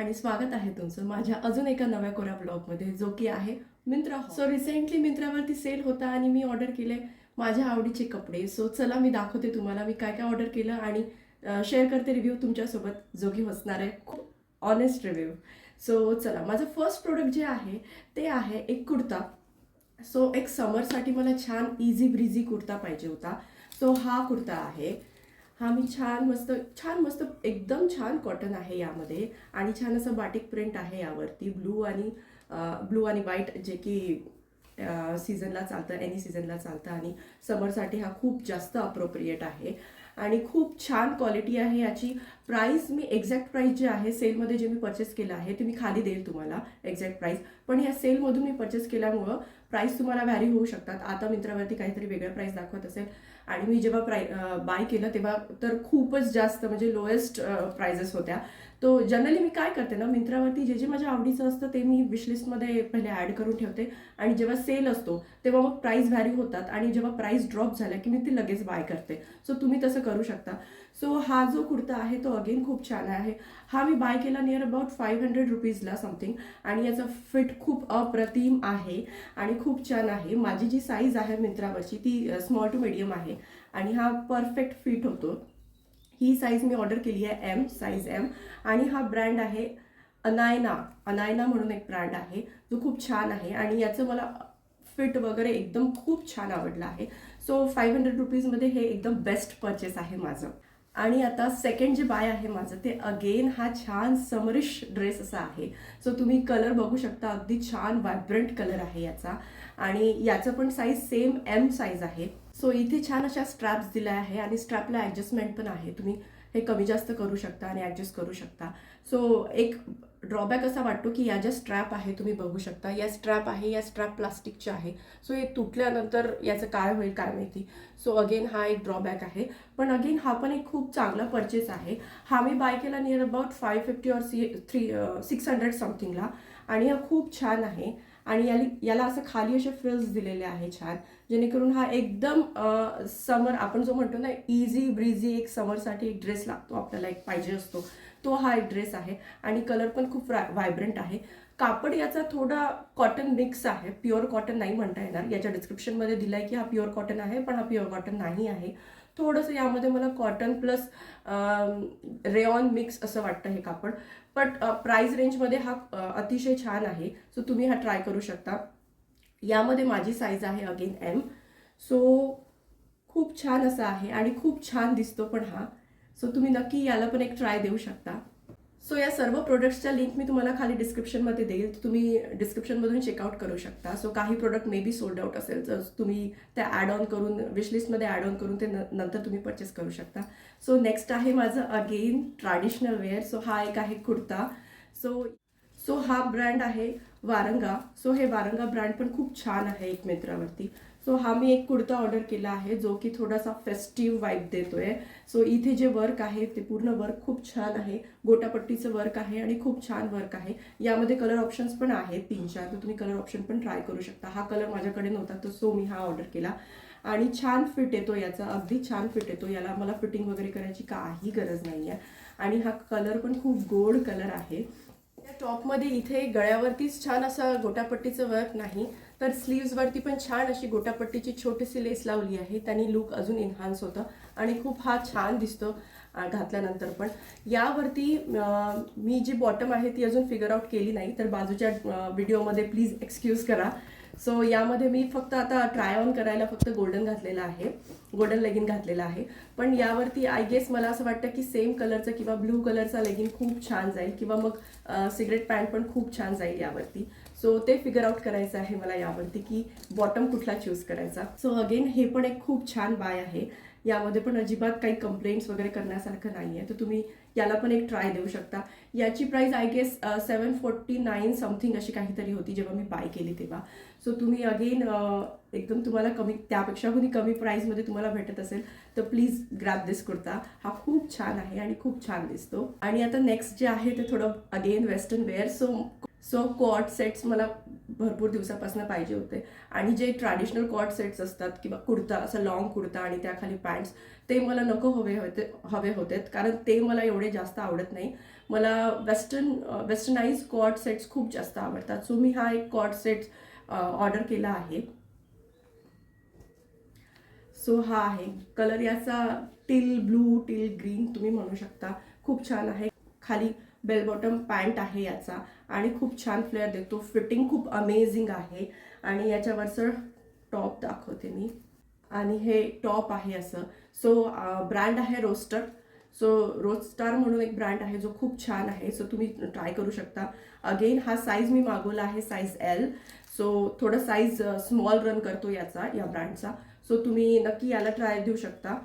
आणि स्वागत आहे तुमचं माझ्या अजून एका नव्या कोरा ब्लॉगमध्ये, जो की आहे मिंत्रा. सो रिसेंटली मिंत्रावरती सेल होता आणि मी ऑर्डर केले माझ्या आवडीचे कपडे. सो चला मी दाखवते तुम्हाला मी काय काय ऑर्डर केलं आणि शेअर करते रिव्ह्यू तुमच्यासोबत, जो की असणार आहे खूप ऑनेस्ट रिव्ह्यू. सो चला, माझं फर्स्ट प्रोडक्ट जे आहे ते आहे एक कुर्ता. सो एक समरसाठी मला छान इझी ब्रिझी कुर्ता पाहिजे होता. सो हा कुर्ता आहे. हा मी छान मस्त एकदम छान कॉटन आहे यामध्ये आणि छान असं बाटिक प्रिंट आहे यावरती. ब्लू आणि व्हाईट, जे की सीझनला चालतं, एनी सीझनला चालतं आणि समरसाठी हा खूप जास्त अप्रोप्रिएट आहे आणि खूप छान क्वालिटी आहे याची. प्राईस मी एक्झॅक्ट प्राईस जे आहे सेलमध्ये जे मी परचेस केलं आहे ते मी खाली देईल तुम्हाला एक्झॅक्ट प्राईस, पण या सेलमधून मी परचेस केल्यामुळं प्राईस तुम्हाला व्हॅरी होऊ शकतात. आता मिंत्रावरती काहीतरी वेगळ्या प्राईस दाखवत असेल आणि मी जेव्हा बाय केलं तेव्हा तर खूपच जास्त म्हणजे लोएस्ट प्राइजेस होत्या. तो जनरली मी काय करते ना, मिंत्रावरती जे जे माझ्या आवडीचं असतं ते मी विशलिस्टमध्ये पहिले ॲड करून ठेवते आणि जेव्हा सेल असतो तेव्हा मग प्राईस व्हॅरी होतात आणि जेव्हा प्राईस ड्रॉप झाल्या की मी ती लगेच बाय करते. सो तुम्ही तसं करू शकता. सो हा जो कुर्ता आहे तो अगेन खूप छान आहे. हा मी बाय केला नियर अबाउट 500 रुपीजला समथिंग आणि याचा फिट खूप अप्रतिम आहे आणि खूप छान आहे. माझी जी साईज आहे मिंत्रावरची ती स्मॉल टू मीडियम आहे आणि हा परफेक्ट फिट होतो. ही साईज मी ऑर्डर केली आहे साईज एम आणि हा ब्रँड आहे अनायना म्हणून एक ब्रँड आहे जो खूप छान आहे आणि याचं मला फिट वगैरे एकदम खूप छान आवडलं आहे. सो 500 रुपीजमध्ये हे एकदम बेस्ट परचेस आहे माझं. आणि आता सेकंड जे बाय आहे माझं ते अगेन हा छान समरिश ड्रेस असा आहे. सो तुम्ही कलर बघू शकता, अगदी छान व्हायब्रंट कलर आहे याचा आणि याचं पण साईज सेम एम साईज आहे. सो इथे छान अशा स्ट्रॅप्स दिल्या आहे आणि स्ट्रॅपला ॲडजस्टमेंट पण आहे. तुम्ही हे कमी जास्त करू शकता आणि ॲडजस्ट करू शकता. सो एक ड्रॉबॅक असा वाटतो की या ज्या स्ट्रॅप आहे तुम्ही बघू शकता, या स्ट्रॅप प्लास्टिकच्या आहे. सो हे तुटल्यानंतर याचं काय होईल काय माहिती. सो अगेन हा एक ड्रॉबॅक आहे, पण अगेन हा पण एक खूप चांगला परचेस आहे. हा मी बाय केला नियर अबाउट 550 और 600 समथिंगला आणि हा खूप छान आहे आणि याला असं खाली असे फ्रिल्स दिलेले आहे छान, जेणेकरून हा एकदम समर आपण जो म्हणतो ना इझी ब्रिझी एक समरसाठी एक ड्रेस लागतो आपल्याला, एक पाहिजे असतो तो हा एक ड्रेस आहे आणि कलर पण खूप व्हायब्रंट आहे. कापड याचा थोडा कॉटन मिक्स आहे, प्युअर कॉटन नाही म्हणता येणार. याच्या डिस्क्रिप्शनमध्ये दिलं आहे की हा प्युअर कॉटन आहे, पण हा प्युअर कॉटन नाही आहे. थोडंसं यामध्ये मला कॉटन प्लस रेऑन मिक्स असं वाटतं हे कापड, बट प्राईस रेंजमध्ये हा अतिशय छान आहे. सो तुम्ही हा ट्राय करू शकता. यामध्ये माझी साईज आहे अगेन एम. सो खूप छान असं आहे आणि खूप छान दिसतो पण हा. सो तुम्ही नक्की याला पण एक ट्राय देऊ शकता. सो या सर्व प्रोडक्ट्सच्या लिंक मी तुम्हाला खाली डिस्क्रिप्शनमध्ये देईल, तुम्ही डिस्क्रिप्शनमधून चेकआउट करू शकता. सो काही product may be sold out असेल तर तुम्ही त्या ॲड ऑन करून विशलिस्टमध्ये ॲड ऑन करून ते नंतर तुम्ही परचेस करू शकता. सो नेक्स्ट आहे माझं अगेन ट्रॅडिशनल वेअर. सो हा एक आहे कुर्ता. सो सो हा ब्रँड आहे वारंगा. सो हे वारंगा ब्रँड पण खूप छान आहे एक मिंत्रावरती. सो हा मी एक कुर्ता ऑर्डर केला आहे जो की थोडासा फेस्टिव्ह वाईब देतोय. सो इथे जे वर्क आहे ते पूर्ण वर्क खूप छान आहे, गोटापट्टीचं वर्क आहे आणि खूप छान वर्क आहे. यामध्ये कलर ऑप्शन्स पण आहेत 3-4, तर तुम्ही कलर ऑप्शन पण ट्राय करू शकता. हा कलर माझ्याकडे नव्हता तर सो मी हा ऑर्डर केला आणि छान फिट येतो याचा, अगदी छान फिट येतो. याला मला फिटिंग वगैरे करायची काही गरज नाही आहे आणि हा कलर पण खूप गोड कलर आहे. त्या टॉपमध्ये इथे गळ्यावरतीच छान असं गोटापट्टीचं वर्क नाही तर स्लीव्सवरती पण छान अशी गोटापट्टीची छोटीशी लेस लावली आहे. त्याने लुक अजून एन्हान्स होतं आणि खूप हा छान दिसतो घातल्यानंतर पण. यावरती मी जी बॉटम आहे ती अजून फिगर आउट केली नाही, तर बाजूच्या व्हिडिओमध्ये प्लीज एक्सक्यूज करा. सो यामध्ये मी फक्त आता ट्राय ऑन करायला फक्त गोल्डन घातलेलं आहे, गोल्डन लेगिन घातलेला आहे. पण यावरती आय गेस मला असं वाटतं की सेम कलरचं किंवा ब्लू कलरचा लेगिन खूप छान जाईल किंवा मग सिगरेट पॅन्ट पण खूप छान जाईल यावरती. सो ते फिगर आउट करायचं आहे मला यावरती की बॉटम कुठला चूज करायचा. सो अगेन हे पण एक खूप छान बाय आहे. यामध्ये पण अजिबात काही कंप्लेंट्स वगैरे करण्यासारखं नाही आहे, तर तुम्ही याला पण एक ट्राय देऊ शकता. याची प्राईस आय गेस 749 समथिंग अशी काहीतरी होती जेव्हा मी बाय केली तेव्हा. सो तुम्ही अगेन एकदम तुम्हाला कमी त्यापेक्षाही कमी प्राईसमध्ये तुम्हाला भेटत असेल तर प्लीज ग्रॅब दिस कुर्ता. हा खूप छान आहे आणि खूप छान दिसतो. आणि आता नेक्स्ट जे आहे ते थोडं again western wear. So so co-ord sets मला भरपूर दिवसापासून पाहिजे होते आणि जे ट्रॅडिशनल कॉट सेट्स असतात किंवा कुर्ता, असं लॉंग कुर्ता आणि त्याखाली पॅन्ट्स, ते मला नको हवे होते कारण ते मला एवढे जास्त आवडत नाही. मला वेस्टर्नाइज कॉट सेट्स खूप जास्त आवडतात. सो मी हा एक कॉट सेट्स ऑर्डर केला आहे. सो हा आहे कलर, याचा टिल ब्लू, टिल ग्रीन तुम्ही म्हणू शकता. खूप छान आहे. खाली बेल बॉटम पॅन्ट आहे याचा आणि खूप छान फ्लेअर देतो. फिटिंग खूप अमेझिंग आहे. आणि याच्यावरचं टॉप दाखवते मी. आणि हे टॉप आहे असं. सो ब्रँड आहे रोस्टर. सो रोस्टार म्हणून एक ब्रँड आहे जो खूप छान आहे. सो तुम्ही ट्राय करू शकता. अगेन हा साईज मी मागवला आहे साईज एल. सो थोडं साईज स्मॉल रन करतो याचा, या ब्रँडचा. सो तुम्ही नक्की याला ट्राय देऊ शकता.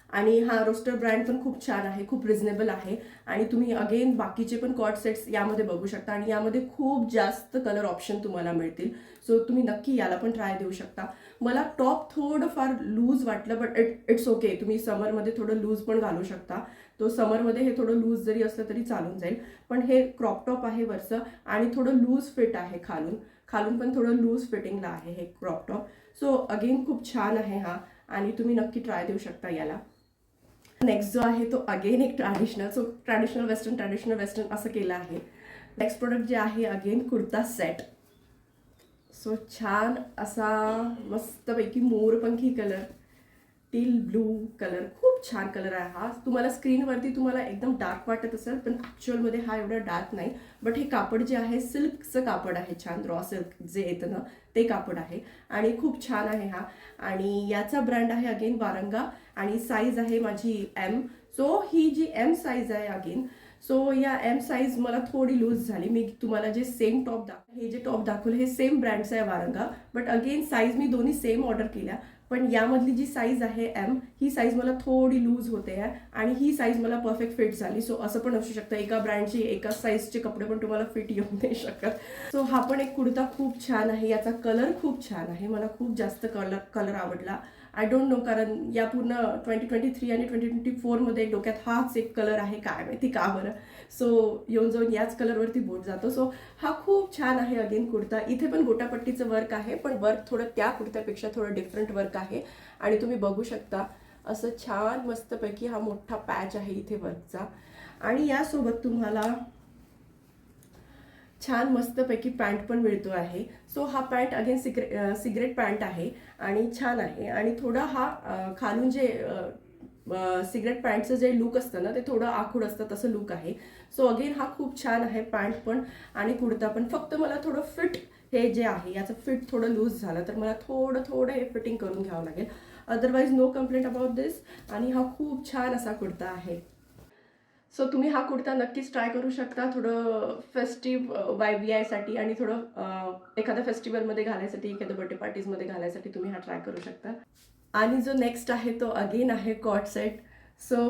आणि हा रोस्टर ब्रँड पण खूप छान आहे, खूप रिझनेबल आहे. आणि तुम्ही अगेन बाकीचे पण कॉट सेट्स यामध्ये बघू शकता आणि यामध्ये खूप जास्त कलर ऑप्शन तुम्हाला मिळतील. सो तुम्ही नक्की याला पण ट्राय देऊ शकता. मला टॉप थोडं फार लूज वाटलं, बट इट्स ओके. तुम्ही समरमध्ये थोडं लूज पण घालू शकता. तो समरमध्ये हे थोडं लूज जरी असलं तरी चालून जाईल. पण हे क्रॉप टॉप आहे वरचं आणि थोडं लूज फिट आहे खालून पण थोडं लूज फिटिंगला आहे हे क्रॉप टॉप. सो अगेन खूप छान आहे हा आणि तुम्ही नक्की ट्राय देऊ शकता याला. नेक्स्ट जो आहे तो अगेन एक ट्रॅडिशनल. सो ट्रॅडिशनल वेस्टर्न असं केलं आहे. नेक्स्ट प्रोडक्ट जे आहे अगेन कुर्ता सेट. सो छान असा मस्तपैकी मोरपंखी कलर, टील ब्लू कलर, खूप छान कलर आहे हा. तुम्हाला स्क्रीनवरती तुम्हाला एकदम डार्क वाटत असेल, पण ॲक्च्युअलमध्ये हा एवढा डार्क नाही. बट हे कापड जे आहे सिल्कचं कापड आहे, छान रॉ सिल्क जे येतं ना ते कापड आहे आणि खूप छान आहे हा. आणि याचा ब्रँड आहे अगेन वारंगा आणि साईज आहे माझी एम. सो ही जी एम साईज आहे अगेन, सो या एम साईज मला थोडी लूज झाली. मी तुम्हाला जे सेम टॉप हे जे टॉप दाखवलं हे सेम ब्रँडचं आहे वारंगा, बट अगेन साईज मी दोन्ही सेम ऑर्डर केल्या. पण यामधली जी साईज आहे एम, ही साईज मला थोडी लूज होते आहे आणि ही साईज मला परफेक्ट फिट झाली. सो असं पण असू शकतं, एका ब्रँडची एका साईजचे कपडे पण तुम्हाला फिट येऊ नाही शकत. सो हा पण एक कुर्ता खूप छान आहे. याचा कलर खूप छान आहे. मला खूप जास्त कलर आवडला. आय डोंट नो, कारण या पूर्ण 2023 आणि 2024मध्ये डोक्यात हाच एक कलर आहे, काय माहिती का बरं. सो येऊन जाऊन याच कलरवरती बोट जातो. सो हा खूप छान आहे अगेन कुर्ता. इथे पण गोटापट्टीचं वर्क आहे, पण वर्क थोडं त्या कुर्त्यापेक्षा थोडं डिफरंट वर्क आहे. आणि तुम्ही बघू शकता असं छान मस्तपैकी हा मोठा पॅच आहे इथे वर्कचा. आणि यासोबत तुम्हाला छान मस्तपैकी पॅन्ट पण मिळतो आहे. सो हा पॅन्ट अगेन सिगरेट पॅन्ट आहे आणि छान आहे. आणि थोडा हा खालून जे सिगरेट पॅन्टचं जे लुक असतं ना ते थोडं आखूड असतं, तसं लुक आहे. सो अगेन हा खूप छान आहे पॅन्ट पण आणि कुर्ता पण. फक्त मला थोडं फिट हे जे आहे याचं फिट थोडं लूज झालं तर मला थोडं हे फिटिंग करून घ्यावं लागेल. अदरवाईज नो कंप्लेंट अबाउट दिस. आणि हा खूप छान असा कुर्ता आहे. सो तुम्ही हा कुर्ता नक्कीच ट्राय करू शकता, थोडं फेस्टिव्ह वाईब यायसाठी आणि थोडं एखाद्या फेस्टिवलमध्ये घालायसाठी, एखाद्या बर्थडे पार्टीजमध्ये घालायसाठी तुम्ही हा ट्राय करू शकता. आणि जो नेक्स्ट आहे तो अगेन आहे co-ord set. So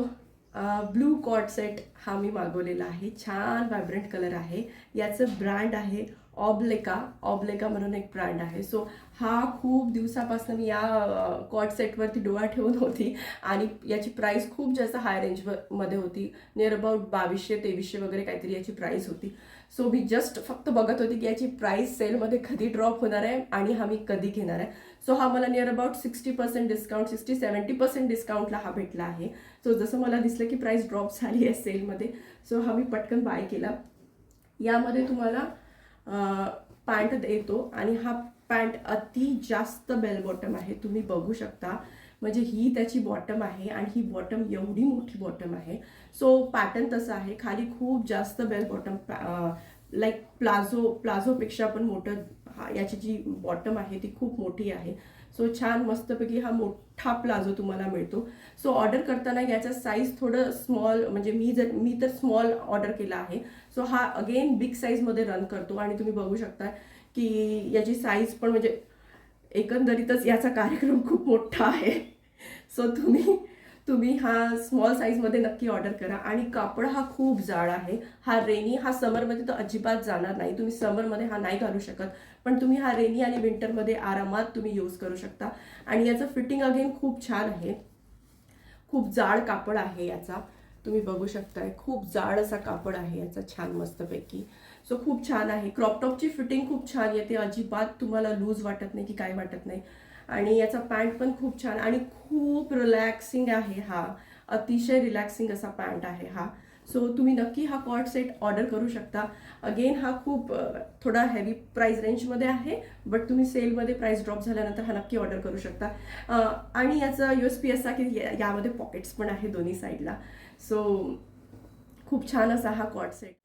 blue co-ord set हा मी मागवलेला आहे. छान व्हायब्रंट कलर आहे. याचं ब्रँड आहे ऑब्लेका म्हणून एक ब्रँड आहे. सो हा खूप दिवसापासून मी या कॉट सेटवरती डोळा ठेवून होती आणि याची प्राईस खूप जास्त हाय रेंजमध्ये होती. नियर अबाउट 2200-2300 वगैरे काहीतरी याची प्राईस होती. सो मी जस्ट फक्त बघत होती की याची प्राईस सेलमध्ये कधी ड्रॉप होणार आहे आणि हा मी कधी घेणार आहे. सो हा मला नियर अबाउट 60% डिस्काउंट, 60-70% डिस्काउंटला हा भेटला आहे. सो जसं मला दिसलं की प्राईस ड्रॉप झाली आहे सेलमध्ये, सो हा मी पटकन बाय केला. यामध्ये तुम्हाला पॅन्ट येतो आणि हा पॅन्ट अति जास्त बेल बॉटम आहे. तुम्ही बघू शकता, म्हणजे ही त्याची बॉटम आहे आणि ही बॉटम एवढी मोठी बॉटम आहे. सो पॅटर्न तसं आहे, खाली खूप जास्त बेल बॉटम, लाईक प्लाझोपेक्षा पण मोठं याची जी बॉटम आहे ती खूप मोठी आहे. सो छान मस्तपैकी हा मोठा प्लाझो तुम्हाला मिळतो. सो ऑर्डर करताना याचा साईज थोडं स्मॉल, म्हणजे मी तर स्मॉल ऑर्डर केला आहे. सो हा अगेन बिग साईजमध्ये रन करतो आणि तुम्ही बघू शकता की याची साईज पण, म्हणजे एकंदरीतच याचा कार्यक्रम खूप मोठा आहे. सो तुम्ही हा स्मॉल साईजमध्ये नक्की ऑर्डर करा. आणि कापड हा खूप जाड आहे. हा रेनी, हा समरमध्ये तर अजिबात जाणार नाही. तुम्ही समरमध्ये हा नाही घालू शकत, पण तुम्ही हा रेनी आणि विंटरमध्ये आरामात तुम्ही यूज करू शकता. आणि याचं फिटिंग अगेन खूप छान आहे. खूप जाड कापड आहे याचा, तुम्ही बघू शकताय. खूप जाड असा कापड आहे याचा, छान मस्तपैकी. सो खूप छान आहे. क्रॉप टॉपची फिटिंग खूप छान येते, अजिबात तुम्हाला लूज वाटत नाही की काय वाटत नाही. आणि याचा पॅन्ट पण खूप छान आणि खूप रिलॅक्सिंग आहे हा. अतिशय रिलॅक्सिंग असा पॅन्ट आहे हा. सो तुम्ही नक्की हा कॉर्ड सेट ऑर्डर करू शकता. अगेन हा खूप थोडा हेवी प्राईस रेंजमध्ये आहे, बट तुम्ही सेलमध्ये प्राईस ड्रॉप झाल्यानंतर हा नक्की ऑर्डर करू शकता. आणि याचा USP असा की यामध्ये पॉकेट्स पण आहे दोन्ही साईडला. सो खूप छान असा हा कॉर्ड सेट.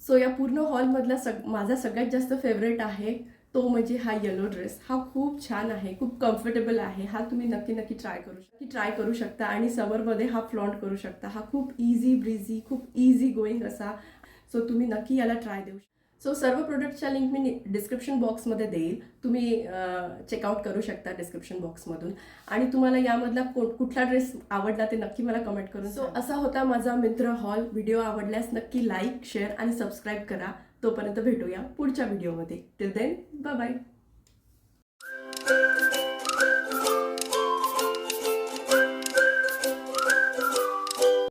सो या पूर्ण हॉलमधला माझा सगळ्यात जास्त फेवरेट आहे तो म्हणजे हा येलो ड्रेस. हा खूप छान आहे, खूप कम्फर्टेबल आहे. हा तुम्ही नक्की नक्की ट्राय करू शकता आणि समरमध्ये हा फ्लॉन्ट करू शकता. हा खूप इझी ब्रिझी, खूप इझी गोईंग असा. सो तुम्ही नक्की याला ट्राय देऊ शकता. सो सर्व प्रोडक्टच्या लिंक मी डिस्क्रिप्शन बॉक्समध्ये देईल. तुम्ही चेकआउट करू शकता डिस्क्रिप्शन बॉक्समधून. आणि तुम्हाला यामधला कुठला ड्रेस आवडला ते नक्की मला कमेंट करून. सो असा होता माझा मिंत्रा हॉल. व्हिडिओ आवडल्यास नक्की लाईक, शेअर आणि सबस्क्राईब करा. तोपर्यंत भेटूया पुढच्या व्हिडिओमध्ये. Till then, bye bye.